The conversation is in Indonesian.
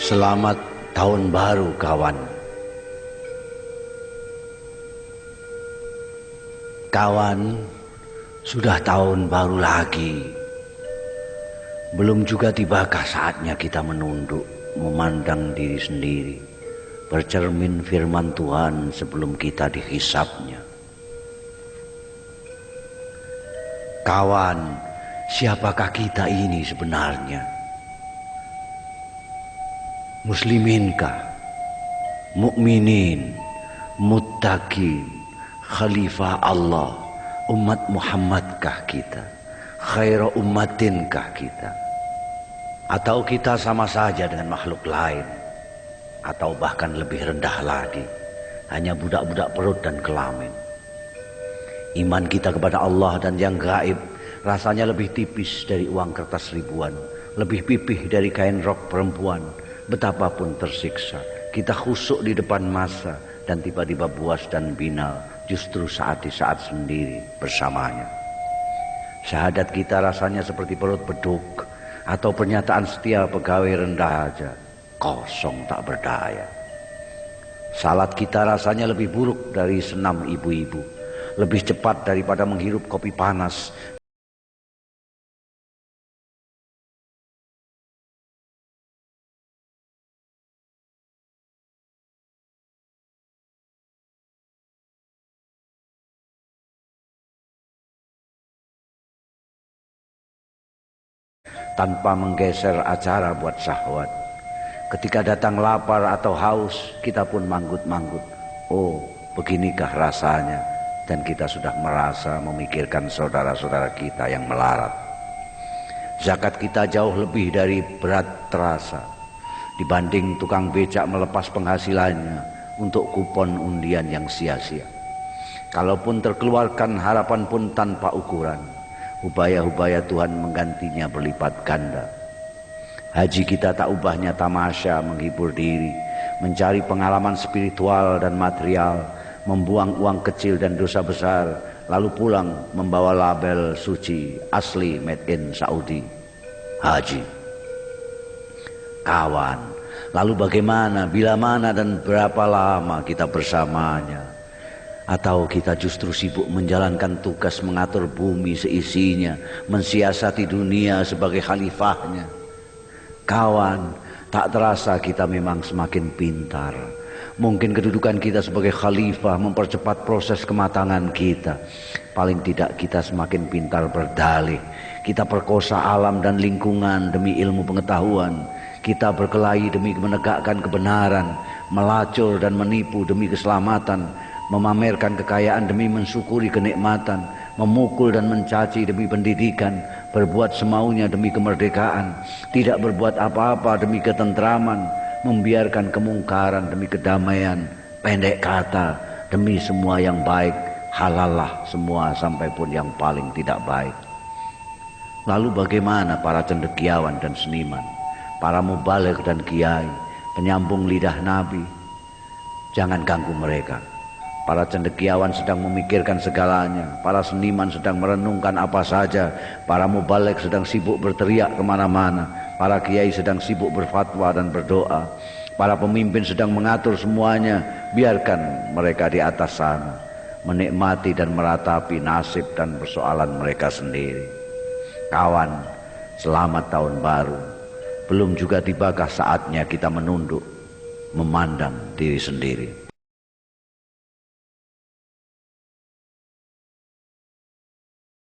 Selamat tahun baru kawan. Kawan, sudah tahun baru lagi. Belum juga tibakah saatnya kita menunduk, memandang diri sendiri, bercermin firman Tuhan sebelum kita dihisapnya. Kawan, siapakah kita ini sebenarnya? Musliminkah, mukminin, muttaqin, khalifah Allah, umat Muhammadkah kita, khairu ummatinkah kita, atau kita sama saja dengan makhluk lain, atau bahkan lebih rendah lagi, hanya budak-budak perut dan kelamin. Iman kita kepada Allah dan yang gaib rasanya lebih tipis dari uang kertas ribuan, lebih pipih dari kain rok perempuan. Betapapun tersiksa, kita khusyuk di depan masa dan tiba-tiba buas dan binal justru saat di saat sendiri bersamanya. Syahadat kita rasanya seperti perut beduk atau pernyataan setia pegawai rendah aja, kosong tak berdaya. Salat kita rasanya lebih buruk dari senam ibu-ibu, lebih cepat daripada menghirup kopi panas. Tanpa menggeser acara buat syahwat. Ketika datang lapar atau haus, kita pun manggut-manggut. Oh, beginikah rasanya? Dan kita sudah merasa memikirkan saudara-saudara kita yang melarat. Zakat kita jauh lebih dari berat terasa dibanding tukang becak melepas penghasilannya untuk kupon undian yang sia-sia. Kalaupun terkeluarkan, harapan pun tanpa ukuran. Hubaya-hubaya Tuhan menggantinya berlipat ganda. Haji kita tak ubahnya tamasya menghibur diri, mencari pengalaman spiritual dan material, membuang uang kecil dan dosa besar, lalu pulang membawa label suci asli made in Saudi. Haji. Kawan, lalu bagaimana, bila mana dan berapa lama kita bersamanya? Atau kita justru sibuk menjalankan tugas mengatur bumi seisinya, mensiasati dunia sebagai khalifahnya? Kawan, tak terasa kita memang semakin pintar. Mungkin kedudukan kita sebagai khalifah mempercepat proses kematangan kita. Paling tidak kita semakin pintar berdalih. Kita perkosa alam dan lingkungan demi ilmu pengetahuan. Kita berkelahi demi menegakkan kebenaran, melacur dan menipu demi keselamatan, memamerkan kekayaan demi mensyukuri kenikmatan, memukul dan mencaci demi pendidikan, berbuat semaunya demi kemerdekaan, tidak berbuat apa-apa demi ketentraman, membiarkan kemungkaran demi kedamaian. Pendek kata, demi semua yang baik, halallah semua sampai pun yang paling tidak baik. Lalu bagaimana para cendekiawan dan seniman, para mubaligh dan kiai, penyambung lidah Nabi? Jangan ganggu mereka. Para cendekiawan sedang memikirkan segalanya, para seniman sedang merenungkan apa saja, para mubaligh sedang sibuk berteriak kemana-mana, para kiai sedang sibuk berfatwa dan berdoa, para pemimpin sedang mengatur semuanya. Biarkan mereka di atas sana menikmati dan meratapi nasib dan persoalan mereka sendiri. Kawan, selamat tahun baru. Belum juga tibakah saatnya kita menunduk, memandang diri sendiri.